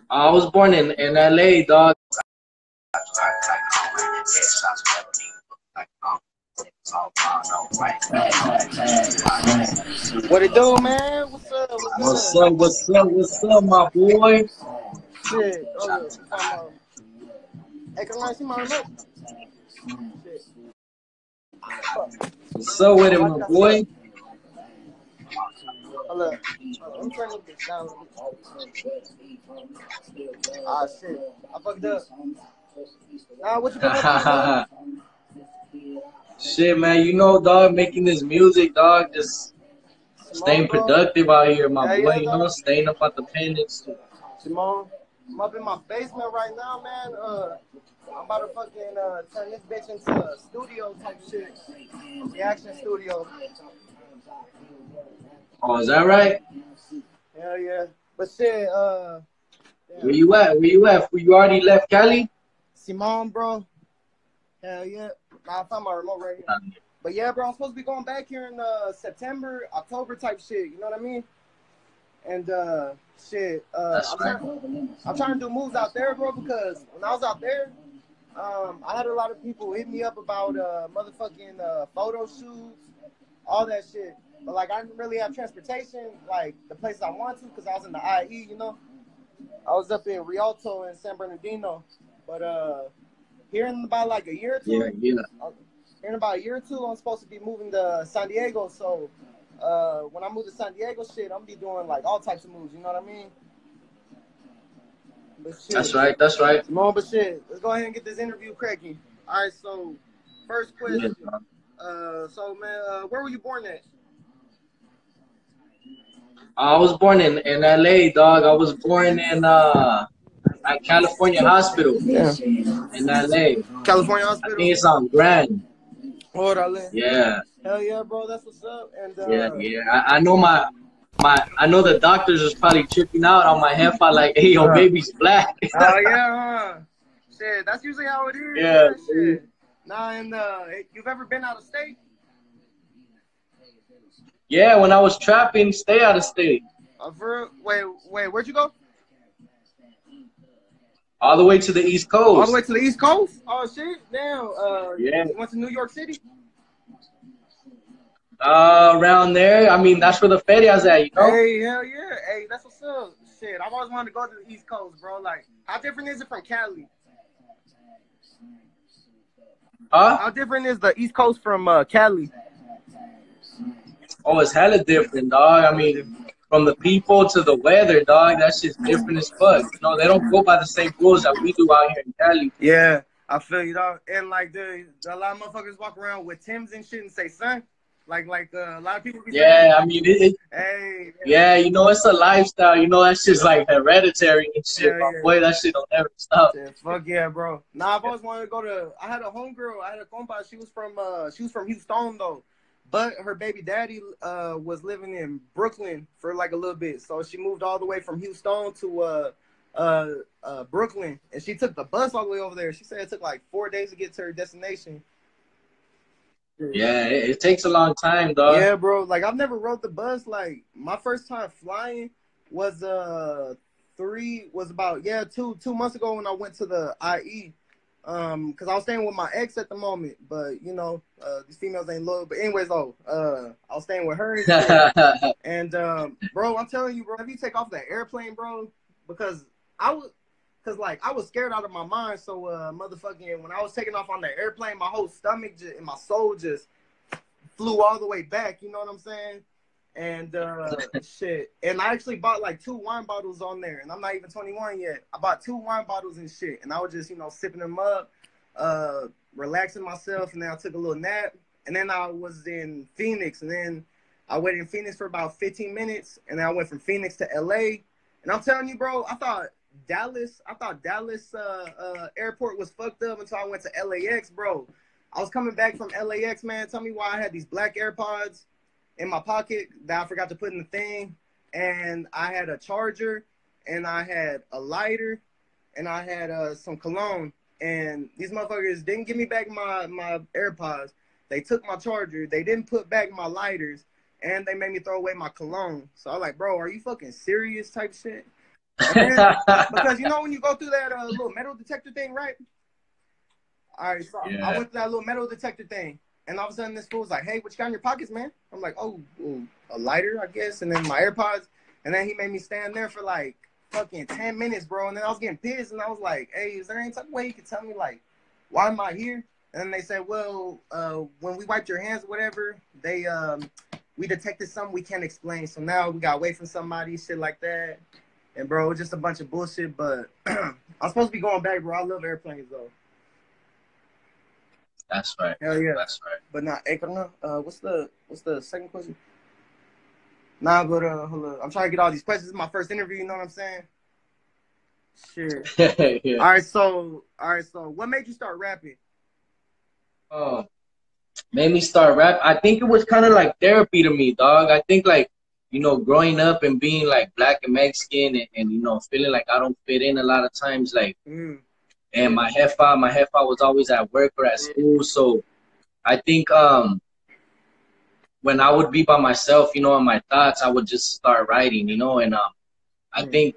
I was born in LA, dog. What it do, man? What's up? What's What's good? up? What's up? What's up, my boy? Shit. Oh, yeah. Hey, can I see my remote? Shit. Fuck. What's up with it, Why my did I boy? suck? Hold up. Let me turn this bitch down. Ah, shit. I fucked up. Nah, what you been up to, bro? Shit, man. You know, dog, making this music, dog. Just Simone, staying bro. productive out here, my Yeah, boy. yeah, You know, dog. staying up at the pen and shit. Simone. I'm up in my basement right now, man. I'm about to fucking turn this bitch into a studio type shit. Reaction studio. Oh, is that right? Hell yeah. But shit, Where damn. you at? Where you at? You already left Cali? Simone, bro. Hell yeah. Nah, I found my remote right here. But yeah, bro, I'm supposed to be going back here in September, October type shit. You know what I mean? And shit, That's right. I'm trying to do moves out there, bro, because when I was out there, I had a lot of people hit me up about motherfucking photo shoots, all that shit. But like, I didn't really have transportation, like the places I wanted to, because I was in the IE, you know. I was up in Rialto and San Bernardino, but here in about like a year or Yeah, two, yeah. here in about a year or two, I'm supposed to be moving to San Diego. So when I move to San Diego, shit, I'm gonna be doing like all types of moves. You know what I mean? But That's shit, right. That's right. Simone, but shit, let's go ahead and get this interview cracking. All right, so first Yeah, question. dog. So man, where were you born at? I was born in LA, dog. I was born in at California Hospital Yeah, in LA. California I Hospital. think it's on Grand. Hold on, Yeah, hell yeah, bro, that's what's up. And yeah, yeah. I know I know the doctors was probably tripping out on my heifer, like, hey, your baby's black. oh yeah, huh? Shit, that's usually how it is. Yeah, Yeah, shit. Nah, and you've ever been out of state? yeah. When I was trapping, stay out of state, Wait, where'd you go? all the way to the East All the way Coast. to the East Coast? Oh shit, damn. Yeah, You went to New York City? around there. I mean, that's where the feria's at, you know. Hey, hell yeah. Hey, that's what's up. Shit, I've always wanted to go to the East Coast, bro. Like, how different is it from Cali? Huh? How different is the East Coast from Cali? Oh, it's hella different, dog. I mean, from the people to the weather, dog. That shit's different as fuck. You know, they don't go by the same rules that we do out here in Cali. Yeah, I feel you, dog. And like, a lot of motherfuckers walk around with Timbs and shit and say, son. Like a lot of people be saying, Yeah, I mean, hey, yeah, you know, it's a lifestyle. You know, that shit's like hereditary and shit. hell My yeah. boy, that shit don't ever stop. Shit, fuck yeah, bro. Nah, I've always wanted to go to. I had a homegirl. I had a compa. She was from Houston though, but her baby daddy was living in Brooklyn for like a little bit. So she moved all the way from Houston to Brooklyn, and she took the bus all the way over there. She said it took like 4 days to get to her destination. Yeah, it takes a long time, dog. Yeah, bro. Like I've never rode the bus. Like my first time flying was two months ago when I went to the IE. Because I was staying with my ex at the moment, but you know, these females ain't loyal. But anyways, I was staying with her and shit. And bro, I'm telling you, bro, if you take off that airplane, bro, because I was I was scared out of my mind. So motherfucking when I was taking off on that airplane, my whole stomach and my soul just flew all the way back. You know what I'm saying? And shit. And I actually bought like 2 wine bottles on there, and I'm not even 21 yet. I bought 2 wine bottles and shit, and I was just, you know, sipping them up, relaxing myself, and then I took a little nap, and then I was in Phoenix, and then I waited in Phoenix for about 15 minutes, and then I went from Phoenix to LA. And I'm telling you, bro, I thought Dallas airport was fucked up until I went to LAX, bro. I was coming back from LAX, man. Tell me why I had these black AirPods in my pocket that I forgot to put in the thing. And I had a charger, and I had a lighter, and I had some cologne. And these motherfuckers didn't give me back my AirPods. They took my charger. They didn't put back my lighters. And they made me throw away my cologne. So I was like, bro, are you fucking serious type shit? And then, because you know when you go through that little metal detector thing, right? All right, so I went through that little metal detector thing, and all of a sudden this fool's like, "Hey, what you got in your pockets, man?" I'm like, "Oh, a lighter, I guess," and then my AirPods, and then he made me stand there for like fucking 10 minutes, bro, and then I was getting pissed, and I was like, "Hey, is there any type of way you can tell me like why am I here?" And then they said, "Well, when we wiped your hands or whatever, we detected something we can't explain, so now we got away from somebody, shit like that." And bro, just a bunch of bullshit, but I'm supposed to be going back, bro. I love airplanes though. That's right. Hell yeah. That's right. But not what's the second question? Nah, but hold up. I'm trying to get all these questions. This is my first interview, you know what I'm saying? Shit. Yeah. All right, so what made you start rapping? Made me start rap. I think it was kind of like therapy to me, dog. I think like, you know, growing up and being like black and Mexican and you know, feeling like I don't fit in a lot of times, like, and my jefa was always at work or at school. So I think when I would be by myself, you know, in my thoughts, I would just start writing, you know, and I think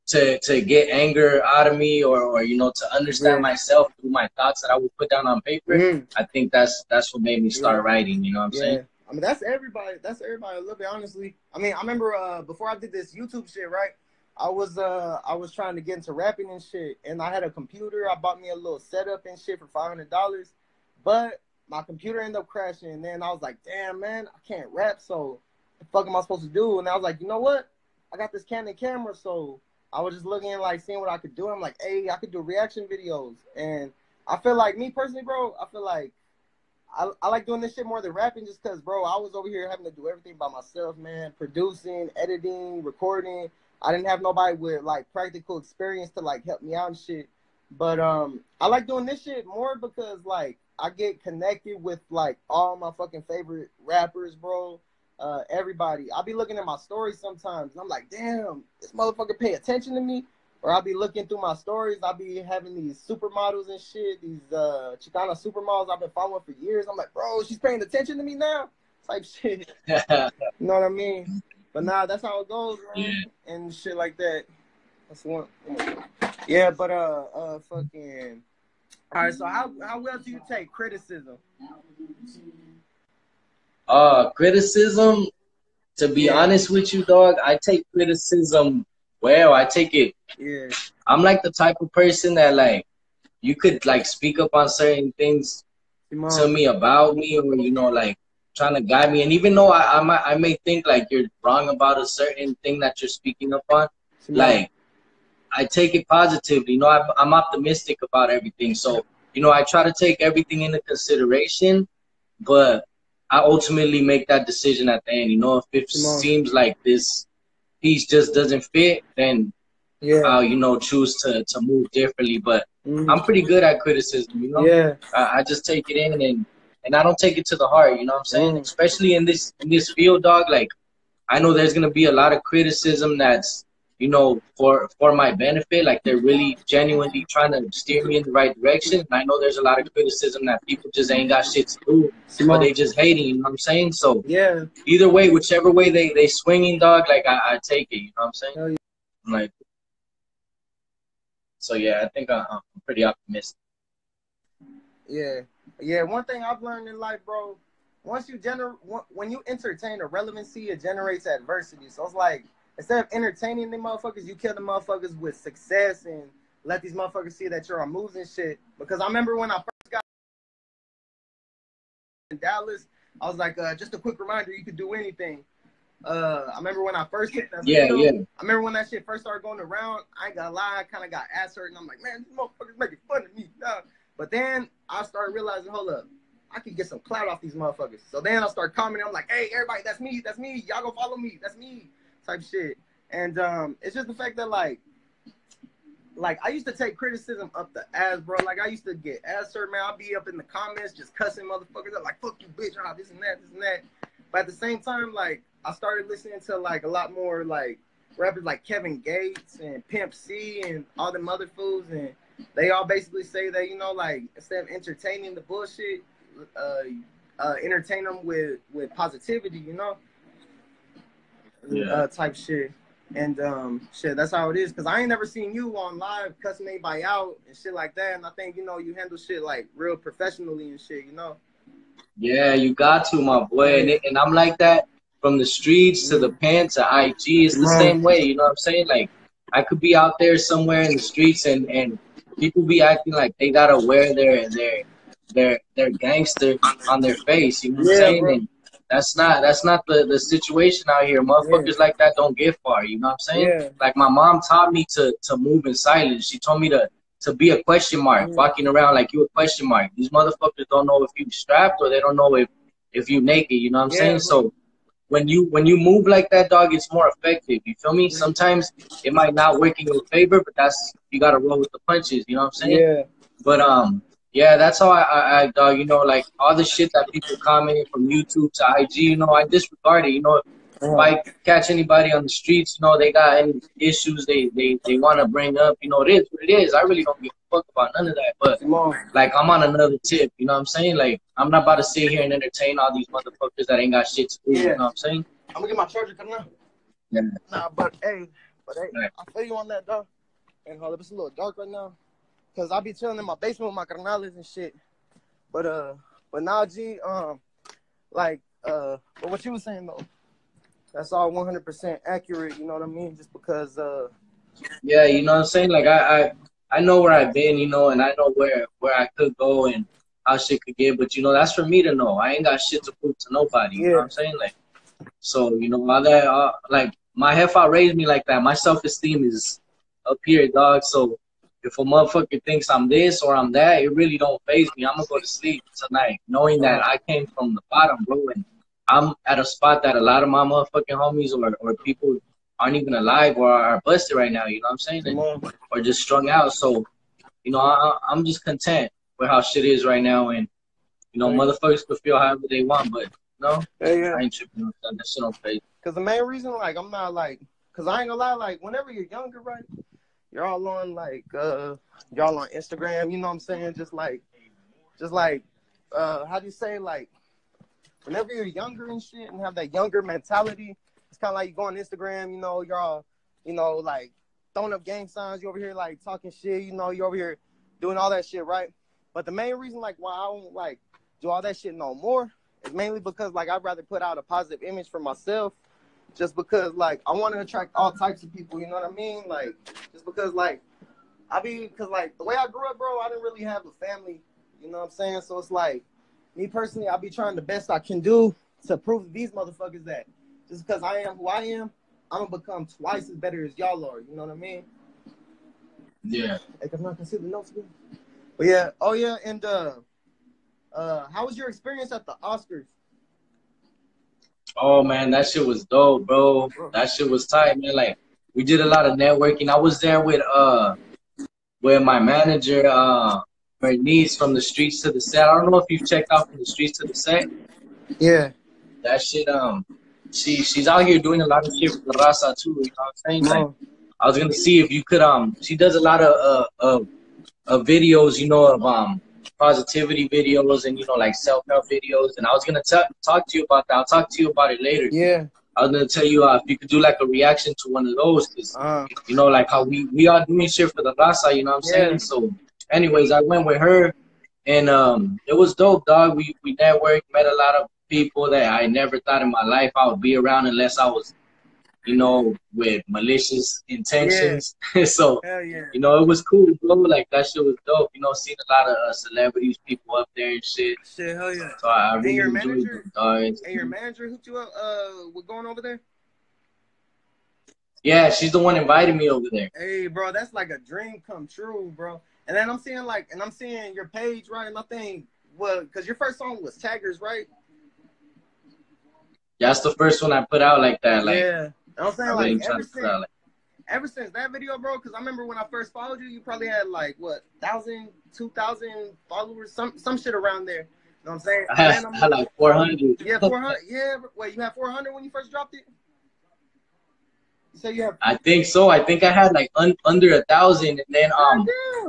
to get anger out of me or you know, to understand myself through my thoughts that I would put down on paper, I think that's what made me start writing, you know what I'm saying? I mean, that's everybody a little bit, honestly. I mean, I remember before I did this YouTube shit, right? I was trying to get into rapping and shit, and I had a computer. I bought me a little setup and shit for $500, but my computer ended up crashing. And then I was like, damn, man, I can't rap, so what the fuck am I supposed to do? And I was like, you know what? I got this Canon camera, so I was just looking, like, seeing what I could do. I'm like, hey, I could do reaction videos. And I feel like, me personally, bro, I feel like I like doing this shit more than rapping just because, bro, I was over here having to do everything by myself, man. Producing, editing, recording. I didn't have nobody with, like, practical experience to, like, help me out and shit. But I like doing this shit more because, like, I get connected with, like, all my fucking favorite rappers, bro. Everybody. I'll be looking at my stories sometimes, and I'm like, damn, this motherfucker pay attention to me. Or I'll be looking through my stories. I'll be having these supermodels and shit, these Chicana supermodels I've been following for years. I'm like, bro, she's paying attention to me now? Type shit. You know what I mean? But nah, that's how it goes, man. And shit like that. That's one. Yeah, but fucking. All right, so how well do you take criticism? Criticism, to be honest with you, dog, I take criticism well. I take it. I'm like the type of person that, like, you could, like, speak up on certain things to me about me, or, you know, like, trying to guide me. And even though I may think, like, you're wrong about a certain thing that you're speaking up on, like, I take it positively. You know, I'm optimistic about everything. So, you know, I try to take everything into consideration, but I ultimately make that decision at the end. You know, if it seems like this piece just doesn't fit, then I'll, you know, choose to move differently. But I'm pretty good at criticism, you know? I just take it in and I don't take it to the heart, you know what I'm saying? Especially in this field, dog, like, I know there's gonna be a lot of criticism that's, you know, for my benefit. Like, they're really genuinely trying to steer me in the right direction. And I know there's a lot of criticism that people just ain't got shit to do, or they just hating, you know what I'm saying? So either way, whichever way they swinging, dog, like, I take it, you know what I'm saying? Like, so yeah, I think I'm pretty optimistic. Yeah. One thing I've learned in life, bro, when you entertain a relevancy, it generates adversity. So it's like, instead of entertaining the motherfuckers, you kill the motherfuckers with success and let these motherfuckers see that you're on moves and shit. Because I remember when I first got in Dallas, I was like, just a quick reminder, you could do anything. I remember when I first hit that video, I remember when that shit first started going around, I ain't gonna lie, I kind of got ass hurt, and I'm like, man, these motherfuckers making fun of me. But then I started realizing, hold up, I can get some clout off these motherfuckers. So then I start commenting, I'm like, hey, everybody, that's me, y'all go follow me, that's me, type shit. And it's just the fact that, like I used to take criticism up the ass, bro. Like, I used to get ass hurt, man. I'll be up in the comments just cussing motherfuckers up, like, fuck you, bitch, this and that. But at the same time, like, I started listening to, like, a lot more, like, rappers like Kevin Gates and Pimp C and all them other fools, and they all basically say that, you know, like, instead of entertaining the bullshit, entertain them with positivity, you know? Type shit. And shit, that's how it is. Cause I ain't never seen you on live cussing anybody out and shit like that. And I think, you know, you handle shit like real professionally and shit, you know. Yeah, you got to, my boy. And I'm like that from the streets to the pen to IG. It's the same way, you know what I'm saying? Like, I could be out there somewhere in the streets and people be acting like they gotta wear their gangster on their face, you know what I'm saying? Bro. And that's not the situation out here. Motherfuckers like that don't get far, you know what I'm saying? Like my mom taught me to move in silence. She told me to be a question mark, walking around like you a question mark. These motherfuckers don't know if you strapped or they don't know if you naked, you know what I'm saying? So when you move like that, dog, it's more effective. You feel me? Sometimes it might not work in your favor, but that's you gotta roll with the punches, you know what I'm saying? But yeah, that's how I dog, you know, like all the shit that people commenting from YouTube to IG, you know, I disregard it. You know, if I catch anybody on the streets, you know, they got any issues they want to bring up, you know, it is what it is. I really don't give a fuck about none of that. But like, I'm on another tip, you know what I'm saying? Like, I'm not about to sit here and entertain all these motherfuckers that ain't got shit to do, you know what I'm saying? I'm gonna get my charger coming out. Yeah. Nah, but hey, I feel you on that, dog. And hold up, it's a little dark right now. Cause I be chilling in my basement with my carnales and shit. But now, G, but what you was saying though, that's all 100% accurate. You know what I mean? Just because, yeah, you know what I'm saying? Like I know where I've been, you know, and I know where I could go and how shit could get, but you know, that's for me to know. I ain't got shit to prove to nobody. You know what I'm saying? Like, so you know, all that, like my hefa raised me like that. My self-esteem is up here, dog. So if a motherfucker thinks I'm this or I'm that, it really don't faze me. I'm gonna go to sleep tonight knowing that I came from the bottom, bro, and I'm at a spot that a lot of my motherfucking homies or people aren't even alive or are busted right now, you know what I'm saying? And, or just strung out. So, you know, I'm just content with how shit is right now. And, you know, motherfuckers could feel however they want, but, no, I ain't tripping on that. That shit don't faze. Because the main reason, like, I'm not, like, because I ain't gonna lie, like, whenever you're younger, right, you're all on, like, y'all on Instagram, you know what I'm saying? Just like, how do you say, like, whenever you're younger and shit and have that younger mentality, it's kind of like you go on Instagram, you know, you're all, you know, like, throwing up gang signs, you over here, like, talking shit, you know, you over here doing all that shit, right? But the main reason, like, why I don't, like, do all that shit no more is mainly because, like, I'd rather put out a positive image for myself just because, like, I want to attract all types of people, you know what I mean? Like, just because, like, because, like, the way I grew up, bro, I didn't really have a family, you know what I'm saying? So it's like, me personally, I'll be trying the best I can do to prove to these motherfuckers that just because I am who I am, I'm going to become twice as better as y'all are, you know what I mean? Yeah. Like, I'm not going to see the notes again. But yeah, oh yeah, and how was your experience at the Oscars? Oh man, that shit was dope, bro. That shit was tight, man. Like we did a lot of networking. I was there with my manager, her niece from the streets to the set. I don't know if you've checked out from the streets to the set. Yeah. That shit, she's out here doing a lot of shit for the Raza too, you know what I'm saying? Like I was gonna see if you could she does a lot of videos, you know, of positivity videos and, you know, like self-help videos. And I was going to talk to you about that. I'll talk to you about it later. Yeah. I was going to tell you if you could do like a reaction to one of those. Because, you know, like how we are doing shit for the Raza, you know what I'm saying? So anyways, I went with her and it was dope, dog. We networked, met a lot of people that I never thought in my life I would be around unless I was, you know, with malicious intentions. So, you know, it was cool, bro. Like, that shit was dope. You know, seeing a lot of celebrities, people up there and shit. Shit, hell yeah. So I really enjoyed it, dog. And your manager hooked you up with going over there? Yeah, she's the one inviting me over there. Hey, bro, that's like a dream come true, bro. And then I'm seeing your page, right? And I think, well, because your first song was Taggers, right? That's the first one I put out like that. Like, yeah. I'm saying, like, really ever since that video, bro, because I remember when I first followed you, you probably had like, what, 1,000, 2,000 followers, some shit around there. You know what I'm saying? I had like 400. Yeah, 400. Yeah, wait, you had 400 when you first dropped it? You say you have? I think so. I think I had like under 1,000, and then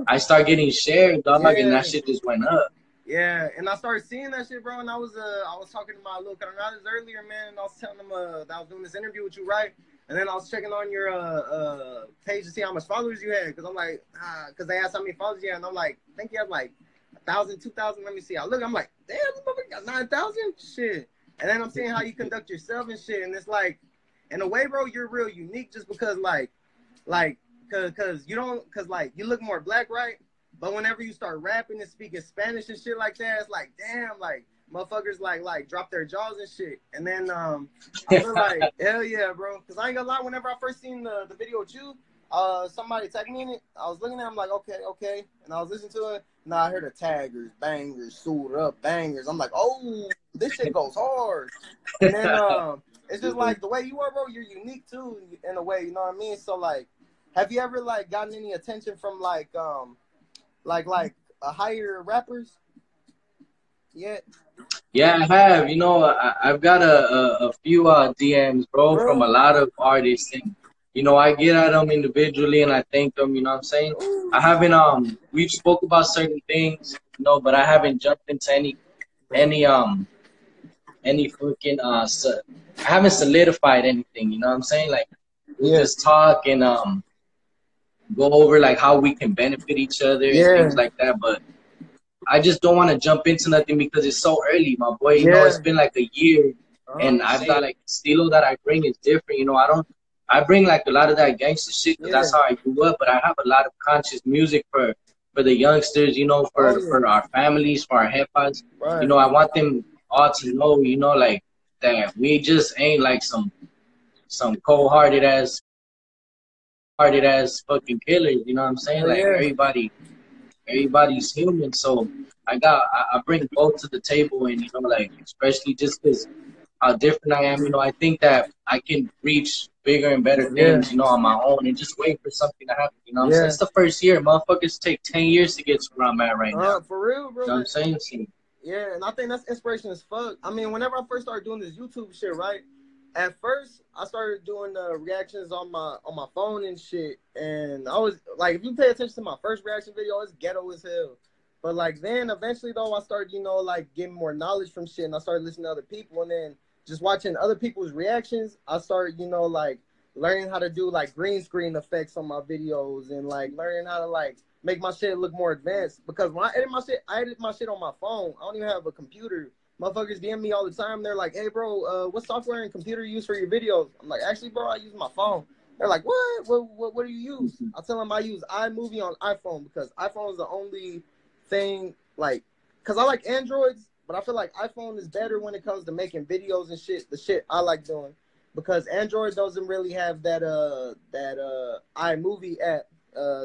I started getting shared, dog, and that shit just went up. Yeah, and I started seeing that shit, bro. And I was talking to my little canales earlier, man, and I was telling them that I was doing this interview with you, right? And then I was checking on your page to see how much followers you had, because I'm like, because they asked how many followers you had, and I'm like, I think you have like 1,000, 2,000. Let me see. I look, I'm like, damn, this motherfucker got 9,000. Shit. And then I'm seeing how you conduct yourself and shit, and it's like, in a way, bro, you're real unique, just because cause you don't, cause like you look more black, right? But whenever you start rapping and speaking Spanish and shit like that, it's like, damn, like motherfuckers like drop their jaws and shit. And then I feel like, hell yeah, bro. Cause I ain't gonna lie, whenever I first seen the video with you, somebody tagged me in it. I was looking at it, I'm like, okay. And I was listening to it. Now I heard the taggers, bangers, suited up, bangers. I'm like, oh, this shit goes hard. And then it's just like the way you are, bro, you're unique too in a way, you know what I mean? So like, have you ever like gotten any attention from like a higher rappers yet? Yeah, I have. You know, I've got a few DMs, bro, from a lot of artists, and you know, I get at them individually and I thank them. You know what I'm saying? I haven't we've spoke about certain things, you know, but I haven't jumped into any freaking I haven't solidified anything. You know what I'm saying? Like we just talk and go over like how we can benefit each other and things like that, but I just don't want to jump into nothing because it's so early, my boy. You know, it's been like a year, and I've got like the stilo that I bring is different. You know, I bring like a lot of that gangster shit because that's how I grew up. But I have a lot of conscious music for the youngsters. You know, for our families, for our hepas. You know, I want them all to know. You know, like that we just ain't like some cold-hearted ass fucking killers. You know what I'm saying? Like everybody's human, so I bring both to the table, and you know, like especially just because how different I am, you know, I think that I can reach bigger and better things, you know, on my own, and just wait for something to happen. You know what I'm saying? It's the first year. Motherfuckers take 10 years to get to where I'm at right now. For real, bro. You know what I'm saying? So, yeah, and I think that's inspiration as fuck. I mean, whenever I first started doing this YouTube shit, right? At first, I started doing reactions on my phone and shit, and I was like, if you pay attention to my first reaction video, it's ghetto as hell. But like then, eventually though, I started, you know, like getting more knowledge from shit, and I started listening to other people, and then just watching other people's reactions, I started, you know, like learning how to do like green screen effects on my videos, and like learning how to like make my shit look more advanced. Because when I edit my shit on my phone. I don't even have a computer. Motherfuckers DM me all the time. They're like, hey, bro, what software and computer you use for your videos? I'm like, actually, bro, I use my phone. They're like, what? What do you use? I tell them I use iMovie on iPhone because iPhone is the only thing, like, because I like Androids, but I feel like iPhone is better when it comes to making videos and shit, the shit I like doing. Because Android doesn't really have that iMovie app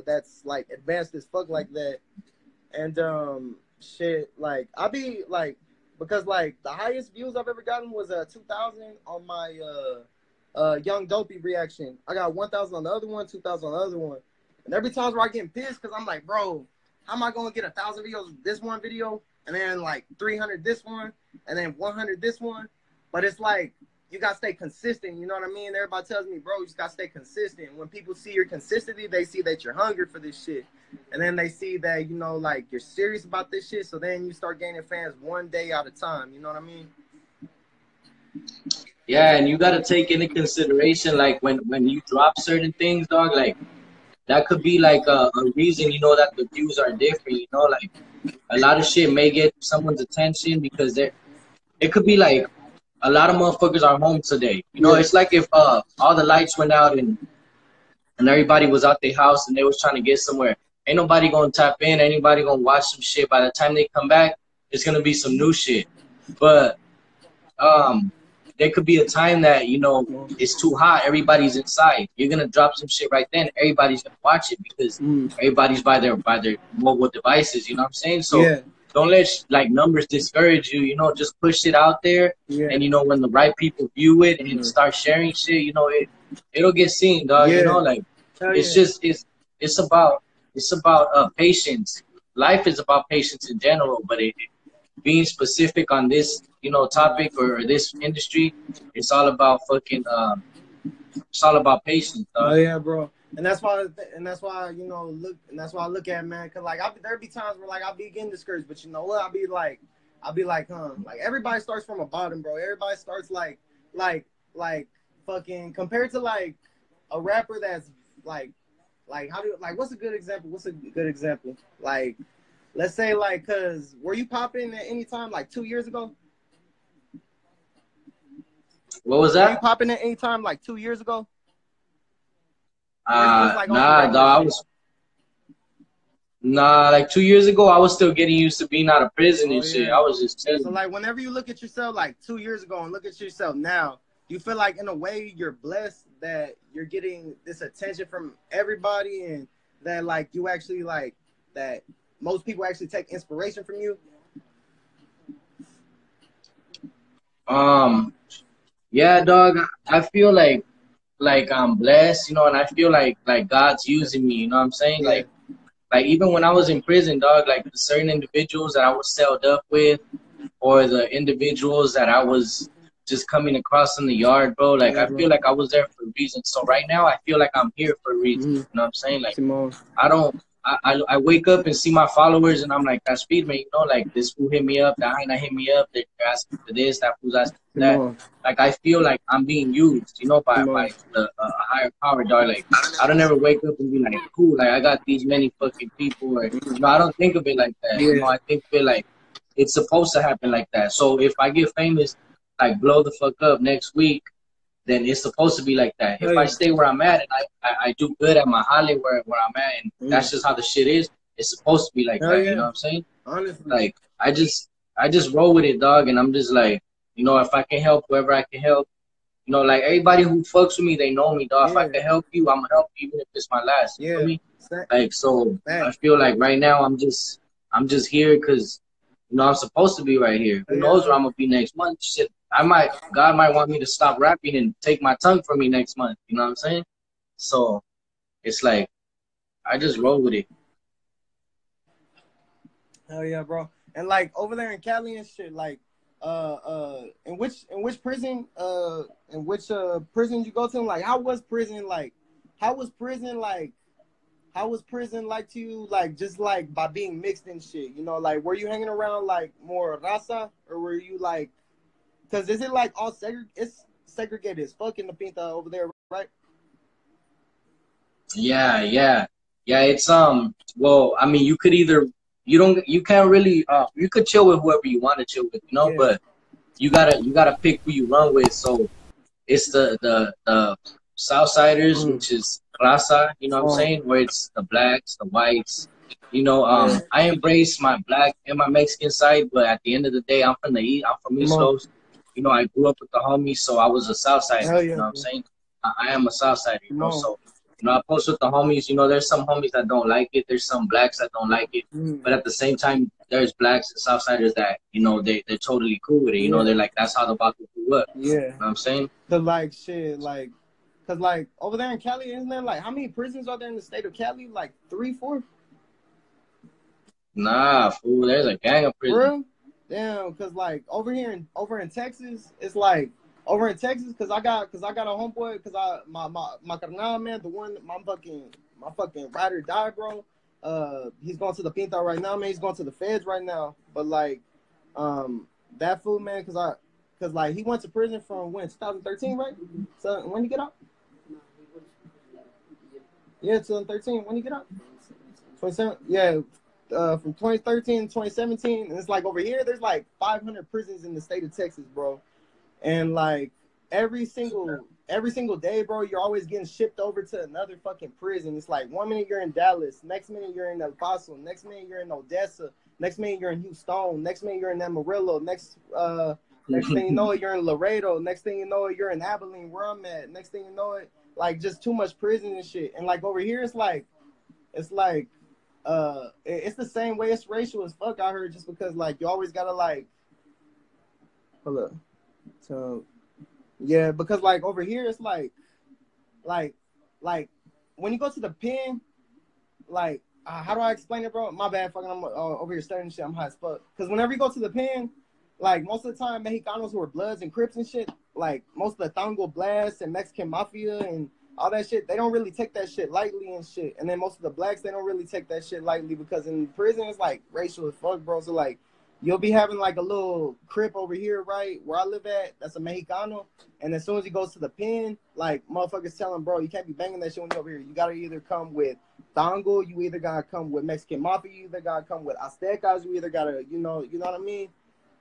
that's, like, advanced as fuck like that. And, shit, like, I be, like, because like the highest views I've ever gotten was 2,000 on my Young Dopey reaction. I got 1,000 on the other one, 2,000 on the other one. And every time where I get pissed because I'm like, bro, how am I gonna get 1,000 videos this one video and then like 300 this one and then 100 this one? But it's like you gotta stay consistent. You know what I mean? Everybody tells me, bro, you just gotta stay consistent. When people see your consistency, they see that you're hungry for this shit. And then they see that, you know, like you're serious about this shit. So then you start gaining fans one day at a time. You know what I mean? Yeah, and you gotta take into consideration like when you drop certain things, dog. Like that could be like a reason, you know, that the views are different. You know, like a lot of shit may get someone's attention because it could be like a lot of motherfuckers are home today. You know, it's like if all the lights went out and everybody was out their house and they was trying to get somewhere. Ain't nobody gonna tap in. Anybody gonna watch some shit. By the time they come back, it's gonna be some new shit. But there could be a time that, you know, it's too hot. Everybody's inside. You're gonna drop some shit right then. Everybody's gonna watch it because everybody's by their mobile devices. You know what I'm saying? So don't let like numbers discourage you. You know, just push it out there. And you know, when the right people view it and start sharing shit, you know, it'll get seen, dog. You know, like it's just it's about patience. Life is about patience in general, but being specific on this, you know, topic or this industry, it's all about fucking it's all about patience, dog. Oh yeah, bro. And that's why you know, that's why I look at it, man, cause like there be times where like I'll be getting discouraged, but you know what? I'll be like, like everybody starts from a bottom, bro. Everybody starts like fucking compared to like a rapper that's like what's a good example? What's a good example? Like, let's say like, cause were you popping at any time like 2 years ago? What was Were you that? popping at any time like 2 years ago? Or it was like on some Nah, regular dog. shit? Nah, like 2 years ago, I was still getting used to being out of prison Oh and shit. yeah. I was just So chilling. like, whenever you look at yourself like 2 years ago and look at yourself now, do you feel like in a way you're blessed that you're getting this attention from everybody, and that like you actually like that most people actually take inspiration from you? Yeah, dog. I feel like I'm blessed, you know, and I feel like God's using me. You know what I'm saying? Yeah. Like even when I was in prison, dog. Like the certain individuals that I was celled up with, or the individuals that I was just coming across in the yard, bro. Like Yeah, I feel bro. like I was there for a reason. So right now, I feel like I'm here for a reason. Mm-hmm. You know what I'm saying? Like Simone. I don't. I wake up and see my followers and I'm like, that's Speedman, you know, like this fool hit me up, that hyena hit me up, they're asking for this, that fool's asking for that. Simone. Like I feel like I'm being used, you know, by Simone. the higher power, dog. Like I don't ever wake up and be like, cool, like I got these many fucking people, or you know, I don't think of it like that. You know, Yeah. I think of it like it's supposed to happen like that. So if I get famous, like blow the fuck up next week, then it's supposed to be like that. If Hell I yeah. stay where I'm at and I do good at my holly where I'm at, and that's just how the shit is, it's supposed to be like Hell that. You yeah. know what I'm saying? Honestly. Like I just roll with it, dog, and I'm just like, you know, if I can help whoever I can help, you know, like everybody who fucks with me, they know me, dog. If I Yeah. can help you, I'm gonna help you, even if it's my last. You feel Yeah. me? Like so, I Facts. feel like right now I'm just here because you know I'm supposed to be right here. Who Yeah, knows where bro. I'm gonna be next month? Shit, God might want me to stop rapping and take my tongue from me next month. You know what I'm saying? So it's like I just roll with it. Hell yeah, bro. And like over there in Cali and shit, like in which prison prison you go to? Like how was prison like how was prison like how was prison like to you, like just like by being mixed and shit, you know, like were you hanging around like more raza, or were you like, because is it like all it's segregated as fuck in the Pinta over there, right? Yeah. It's well, I mean, you could either you can't really you could chill with whoever you want to chill with, you know, Yeah. but you gotta pick who you run with. So it's the Southsiders, which is Raza, you know what I'm saying? Where it's the blacks, the whites. You know, Yeah. I embrace my black and my Mexican side, but at the end of the day, I'm from the East. I'm from Come East on. Coast. You know, I grew up with the homies, so I was a Southsider. Hell You yeah, know what I'm bro. saying? I am a Southsider, you Come know. on. So, you know, I post with the homies. You know, there's some homies that don't like it. There's some blacks that don't like it. Mm. But at the same time, there's blacks and Southsiders that, you know, they're totally cool with it. You know, Yeah. they're like, that's how the Baku grew up. Yeah. You know what I'm saying? Cause like shit, like, cause like over there in Cali, isn't there like how many prisons are there in the state of Cali? Like 3, 4? Nah, fool. There's a gang of For prisons. real? Damn. Cause like over in Texas, it's like over in Texas. Cause I got a homeboy. Cause my carnal, man, the one my fucking ride or die, bro. He's going to the Pinta right now, man. He's going to the feds right now. But like, that fool, man, cause like he went to prison from when 2013, right? So when he get out? Yeah, 2013. When he get out? 27. Yeah, from 2013 to 2017, and it's like over here, there's like 500 prisons in the state of Texas, bro. And like every single day, bro, you're always getting shipped over to another fucking prison. It's like 1 minute you're in Dallas, next minute you're in El Paso, next minute you're in Odessa, next minute you're in Houston, next minute you're in Amarillo, next thing you know it, you're in Laredo, next thing you know it, you're in Abilene, where I'm at, next thing you know it, like just too much prison and shit. And like over here, it's like it's the same way. It's racial as fuck out here, just because like you always gotta like hold up. So yeah, because like over here it's like when you go to the pen, like how do I explain it, bro? My bad, fucking I'm over here studying shit. I'm high as fuck. Because whenever you go to the pen, like most of the time Mexicanos who are Bloods and Crips and shit, like most of the Tango Blast and Mexican Mafia and all that shit, they don't really take that shit lightly and shit. And then most of the blacks, they don't really take that shit lightly, because in prison it's like racial as fuck, bro. So like you'll be having like a little crib over here, right where I live at. That's a Mexicano, and as soon as he goes to the pen, like motherfuckers tell him, bro, you can't be banging that shit when you're over here. You gotta either come with tango, you either gotta come with Mexican mafia, you either gotta come with Aztecas, you either gotta, you know what I mean.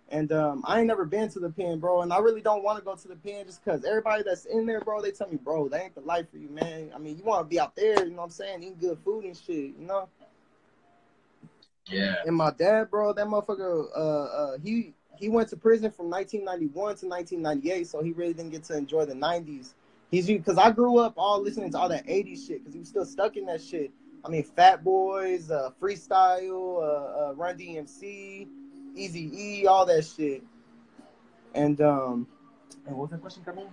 And I ain't never been to the pen, bro, and I really don't want to go to the pen just because everybody that's in there, bro, they tell me, bro, that ain't the life for you, man. I mean, you want to be out there, you know what I'm saying, eating good food and shit, you know. Yeah. And my dad, bro, that motherfucker, he went to prison from 1991 to 1998, so he really didn't get to enjoy the 90s. Because I grew up all listening to all that 80s shit, because he was still stuck in that shit. I mean, Fat Boys, Freestyle, Run DMC, Easy E, all that shit. And what was that question, Carmen?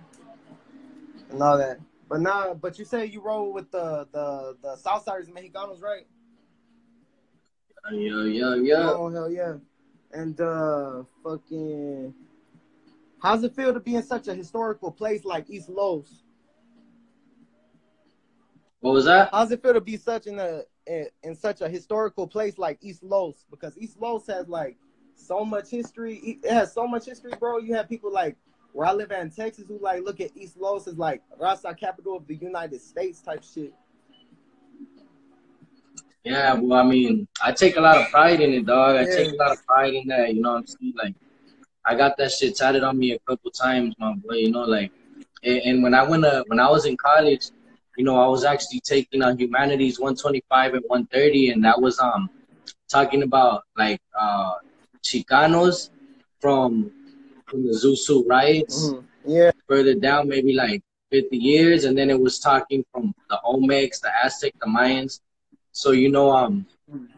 And all that. But you say you roll with the Southsiders and Mexicanos, right? Yeah. Oh, hell yeah. And fucking, how's it feel to be in such a historical place like East Los? What was that? How's it feel to be in such a historical place like East Los? Because East Los has like so much history. It has so much history, bro. You have people like where I live at in Texas who like look at East Los as like Rasta capital of the United States type shit. Yeah, well, I mean, I take a lot of pride in it, dog. I take a lot of pride in that, you know what I'm saying? Like, I got that shit tatted on me a couple times, my boy, you know, like, and when I was in college, you know, I was actually taking humanities 125 and 130, and that was talking about like Chicanos from the Zusu riots. Yeah. Further down, maybe like 50 years, and then it was talking from the Olmecs, the Aztec, the Mayans. So, you know,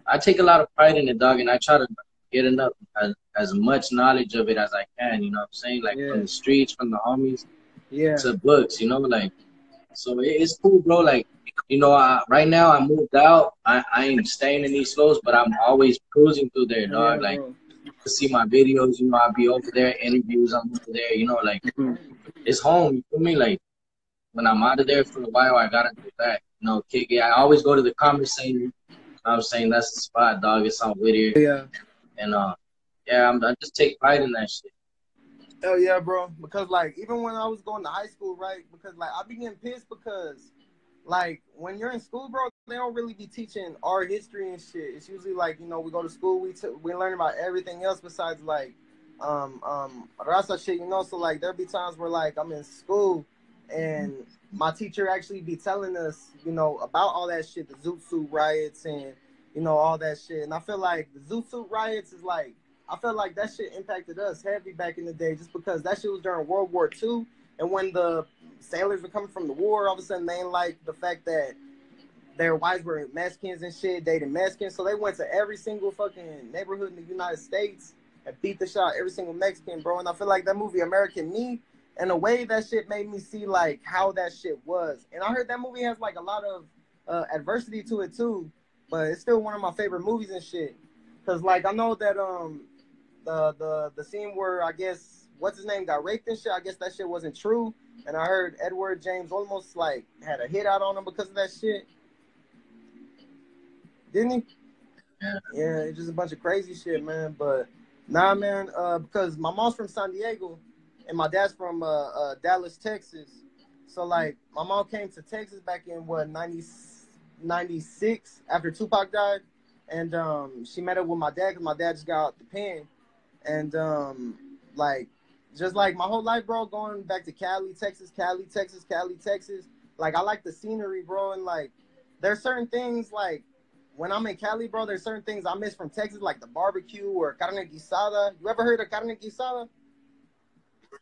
I take a lot of pride in it, dog, and I try to get enough as much knowledge of it as I can, you know what I'm saying? Like from the streets, from the homies, to books, you know, like, so it's cool, bro. Like, you know, right now I moved out. I ain't staying in East Los, but I'm always cruising through there, dog. Like, to see my videos, you know, I'll be over there, interviews, I'm over there, you know, like, it's home, you feel me? Like, when I'm out of there for a while, I gotta go back. You know, kick it. I always go to the Commerce Center. You know I'm saying? That's the spot, dog. It's on Whittier. Yeah. And yeah, I just take pride in that shit. Hell yeah, bro. Because like even when I was going to high school, right? Because like I be getting pissed because like when you're in school, bro, they don't really be teaching our history and shit. It's usually like, you know, we go to school, we learn about everything else besides like Rasa shit, you know. So like there'll be times where like I'm in school and my teacher actually be telling us, you know, about all that shit, the Zoot Suit riots and, you know, all that shit. And I feel like the Zoot Suit riots is like, I feel like that shit impacted us heavy back in the day just because that shit was during World War II. And when the sailors were coming from the war, all of a sudden they ain't like the fact that their wives were Mexicans and shit, dating Mexicans. So they went to every single fucking neighborhood in the United States and beat the shit out every single Mexican, bro. And I feel like that movie American Me, in a way, that shit made me see like how that shit was. And I heard that movie has like a lot of adversity to it too, but it's still one of my favorite movies and shit. Cause like I know that the scene where I guess what's his name got raped and shit, I guess that shit wasn't true. And I heard Edward James almost like had a hit out on him because of that shit. Didn't he? Yeah, it's just a bunch of crazy shit, man. But nah, man, because my mom's from San Diego and my dad's from Dallas, Texas. So like my mom came to Texas back in what 96 after Tupac died. And she met up with my dad because my dad just got out the pen. And like just like my whole life, bro, going back to Cali, Texas, Cali, Texas, Cali, Texas. Like I like the scenery, bro, and like there's certain things like when I'm in Cali, bro, there's certain things I miss from Texas, like the barbecue or carne guisada. You ever heard of carne guisada?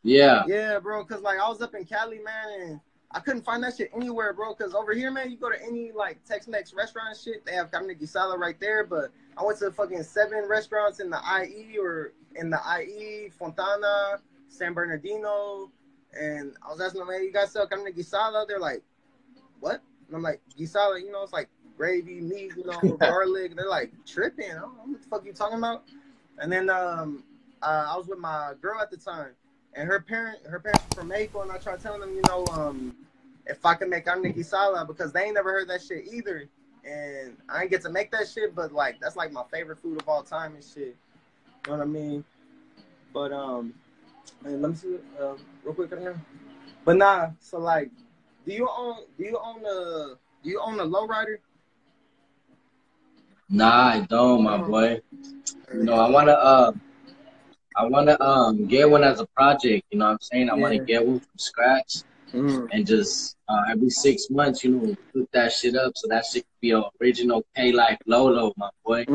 Yeah. Yeah, bro, because, like, I was up in Cali, man, and I couldn't find that shit anywhere, bro, because over here, man, you go to any, like, Tex-Mex restaurant and shit, they have carne guisada right there, but I went to fucking 7 restaurants in the IE, Fontana, San Bernardino, and I was asking them, hey, you guys sell carne guisada? They're like, what? And I'm like, guisada, you know, it's like gravy, meat, you know, garlic. They're like tripping. I don't know what the fuck you talking about. And then I was with my girl at the time, and her parents were from Neeko, and I tried telling them, you know, if I can make carne guisada because they ain't never heard that shit either, and I ain't get to make that shit, but like that's like my favorite food of all time and shit. You know what I mean? But and let me see real quick right here. But nah, so like, do you own a lowrider? Nah, I don't, my boy. You know, I wanna get one as a project. You know what I'm saying? I wanna Yeah. get one from scratch and just every 6 months, put that shit up so that shit could be an original K Life Lolo, my boy.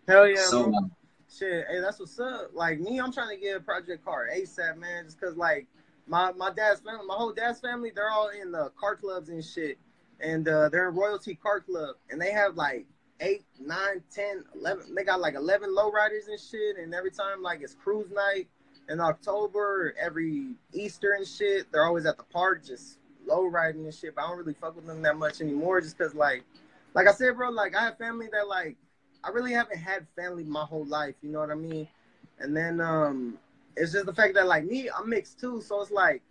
Hell yeah, So bro. Shit, hey, that's what's up. Like me, I'm trying to get a project car ASAP, man. Just cause like my dad's family, my whole dad's family, they're all in the car clubs and shit, and they're in Royalty Car Club, and they have like 8, 9, 10, 11. They got like 11 lowriders and shit, and every time like it's cruise night in October, every Easter and shit, they're always at the park just low riding and shit. But I don't really fuck with them that much anymore, just cause like I said, bro, like I have family that like I really haven't had family my whole life, you know what I mean? And then it's just the fact that like me, I'm mixed too, so it's like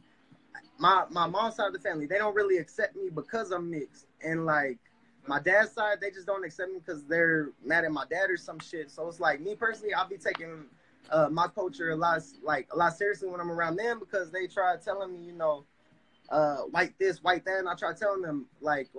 my mom's side of the family, they don't really accept me because I'm mixed, and like my dad's side, they just don't accept me because they're mad at my dad or some shit. So it's like me personally, I'll be taking my culture a lot seriously when I'm around them, because they try telling me, white this, white that, and I try telling them like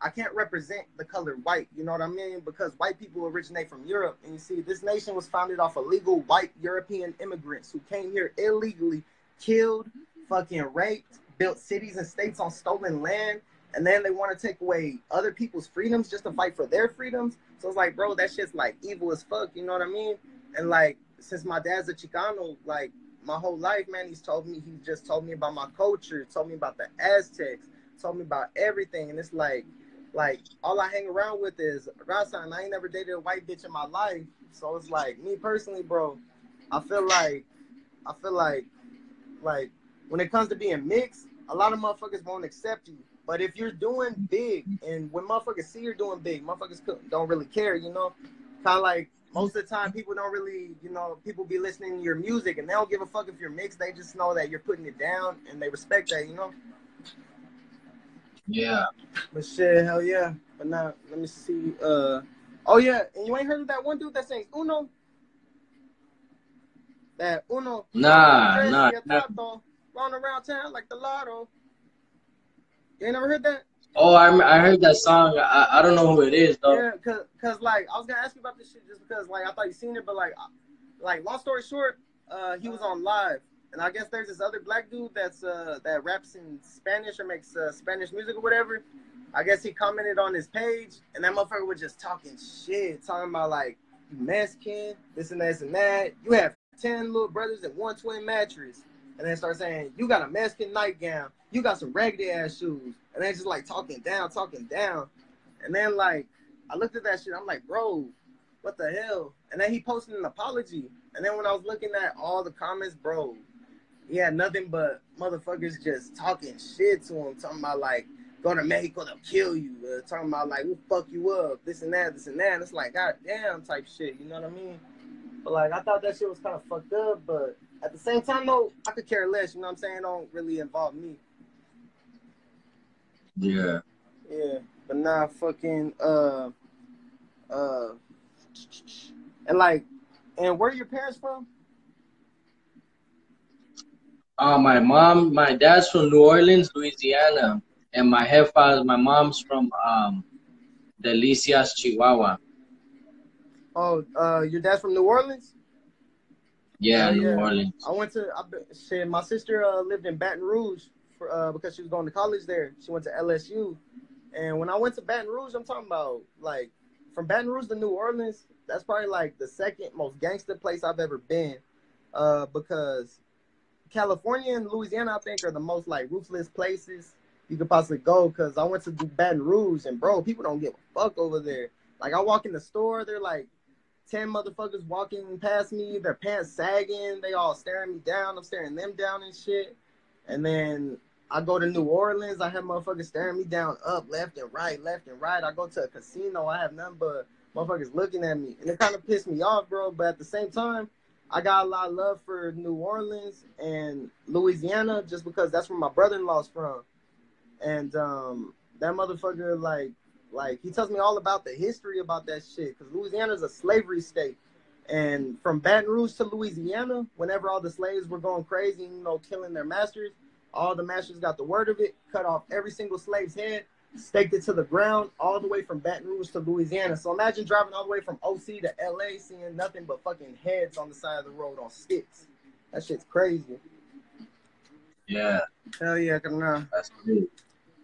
I can't represent the color white, you know what I mean? Because white people originate from Europe, and you see, this nation was founded off illegal white European immigrants who came here illegally, killed, fucking raped, built cities and states on stolen land, and then they want to take away other people's freedoms just to fight for their freedoms. So it's like, bro, that shit's like evil as fuck, you know what I mean? And like, since my dad's a Chicano, like my whole life, man, he just told me about my culture, told me about the Aztecs, told me about everything. And it's like all I hang around with is Raza, and I ain't never dated a white bitch in my life. So it's like, me personally, bro, I feel like like when it comes to being mixed, a lot of motherfuckers won't accept you. But if you're doing big, and when motherfuckers see you're doing big, motherfuckers don't really care, you know? Kind of like most of the time, people don't really, people be listening to your music and they don't give a fuck if you're mixed. They just know that you're putting it down and they respect that, you know? Yeah. But shit, hell yeah. But now, let me see. Oh yeah, and you ain't heard of that one dude that sings Uno? That Uno. Nah. Running around town like the lotto. You ain't never heard that? Oh, I heard that song. I don't know who it is though. Yeah, cause like I was gonna ask you about this shit just because like I thought you seen it, but like long story short, he was on live, and I guess there's this other black dude that raps in Spanish or makes Spanish music or whatever. I guess he commented on his page, and that motherfucker was just talking shit, talking about like, you Mexican, this and this and that. You have 10 little brothers and one twin mattress. And then start saying, you got a Mexican nightgown, you got some raggedy ass shoes. And then just like talking down. And then like, I looked at that shit, I'm like, bro, what the hell? And then he posted an apology. And then when I was looking at all the comments, bro, he had nothing but motherfuckers just talking shit to him, talking about like, go to Mexico, they'll kill you. Talking about like, we'll fuck you up, this and that. And it's like, god damn type shit, you know what I mean? But like, I thought that shit was kind of fucked up, but at the same time, though, I could care less, you know what I'm saying? It don't really involve me. Yeah. Yeah, but nah, fucking, and like, and where are your parents from? My dad's from New Orleans, Louisiana, and my mom's from Delicias, Chihuahua. Oh, your dad's from New Orleans? Yeah, New Orleans. I went to shit. My sister lived in Baton Rouge because she was going to college there. She went to LSU, and when I went to Baton Rouge, I'm talking about like from Baton Rouge to New Orleans. That's probably like the second most gangster place I've ever been, because California and Louisiana, I think, are the most like ruthless places you could possibly go. Because I went to Baton Rouge, and bro, people don't give a fuck over there. Like I walk in the store, they're like 10 motherfuckers walking past me, their pants sagging, they all staring me down, I'm staring them down and shit. And then I go to New Orleans, I have motherfuckers staring me down up, left and right. I go to a casino, I have nothing but motherfuckers looking at me. And it kind of pissed me off, bro, but at the same time, I got a lot of love for New Orleans and Louisiana just because that's where my brother-in-law's from. And that motherfucker, like he tells me all about the history about that shit, because Louisiana's a slavery state. And from Baton Rouge to Louisiana, whenever all the slaves were going crazy, you know, killing their masters, all the masters got the word of it, cut off every single slave's head, staked it to the ground, all the way from Baton Rouge to Louisiana. So imagine driving all the way from OC to LA, seeing nothing but fucking heads on the side of the road on sticks. That shit's crazy. Yeah. Hell yeah, that's great.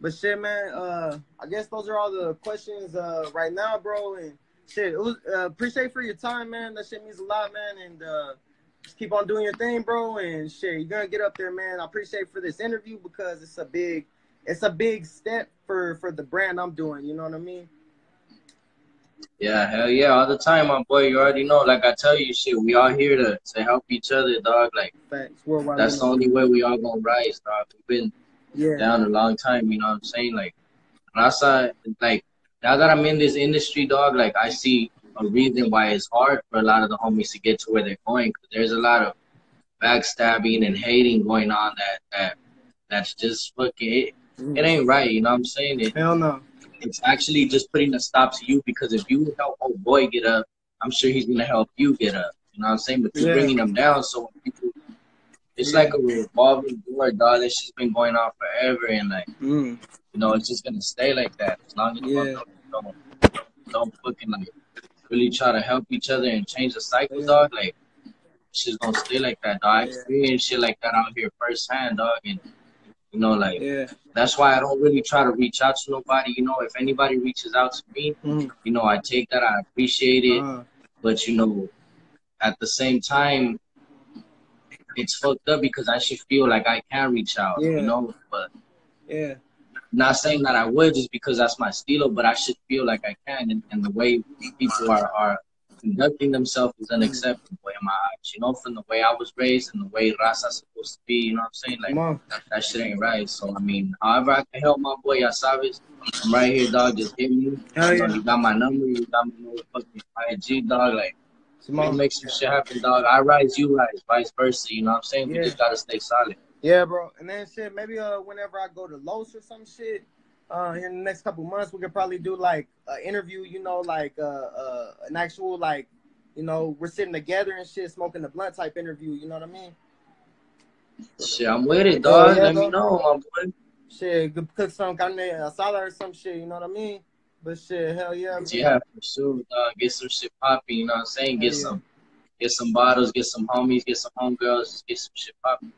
But shit, man, I guess those are all the questions right now, bro. And shit, it was appreciate for your time, man. That shit means a lot, man. And just keep on doing your thing, bro. And shit, you're gonna get up there, man. I appreciate for this interview because it's a big step for the brand I'm doing. You know what I mean? Yeah, hell yeah, all the time, my boy. You already know. Like I tell you, shit, we all here to help each other, dog. Like Facts. Worldwide that's the only way we all gonna rise, dog. We've been down a long time. You know what I'm saying? Like, when I saw, like, now that I'm in this industry, dog, like I see a reason why it's hard for a lot of the homies to get to where they're going. Cause there's a lot of backstabbing and hating going on that's just fucking it ain't right. You know what I'm saying? Hell no. It's actually just putting a stop to you because if you help old boy get up, I'm sure he's gonna help you get up. You know what I'm saying? But you're bringing them down, so when people, it's like a revolving door, dog. This shit's been going on forever, and like, you know, it's just gonna stay like that as long as don't fucking like really try to help each other and change the cycle, dog. Like, shit's gonna stay like that, dog. I experienced shit like that out here firsthand, dog, and you know, like, that's why I don't really try to reach out to nobody. You know, if anybody reaches out to me, you know, I take that, I appreciate it. But, you know, at the same time, it's fucked up because I should feel like I can reach out, you know? But not saying that I would just because that's my stilo, but I should feel like I can. And the way people are conducting themselves is unacceptable in my eyes, you know, from the way I was raised and the way Raza's supposed to be, you know what I'm saying? Like, that shit ain't right. So, I mean, however I can help my boy, ya sabes, I'm right here, dog. Just hit me. You know, you got my number, you got my motherfucking IG, dog. Like, we'll make some shit happen, dog. I rise, you rise, vice versa, you know what I'm saying? We just gotta stay solid. Yeah, bro. And then shit, maybe whenever I go to Los or some shit, in the next couple months, we could probably do like an interview, you know, like an actual, like, you know, we're sitting together and shit, smoking the blunt type interview, you know what I mean? Shit, I'm with it, dog. Let me know, my boy. Shit, cook some carne asada or some shit, you know what I mean? But shit, hell yeah. Yeah, for sure, dog. Get some shit popping, you know what I'm saying? Get some bottles, get some homies, get some homegirls, get some shit popping.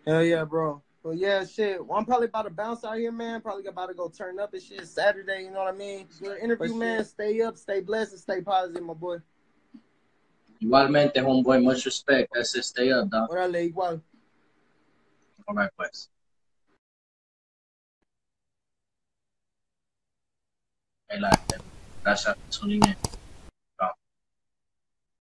Hell yeah, bro. Well, yeah, shit. Well, I'm probably about to bounce out here, man. Probably about to go turn up and shit. Saturday, you know what I mean? Good interview, man. Stay up, stay blessed, and stay positive, my boy. Igualmente, homeboy. Much respect. That's it. Stay up, dog. Órale, igual. All right, pues. Gracias por tuning in.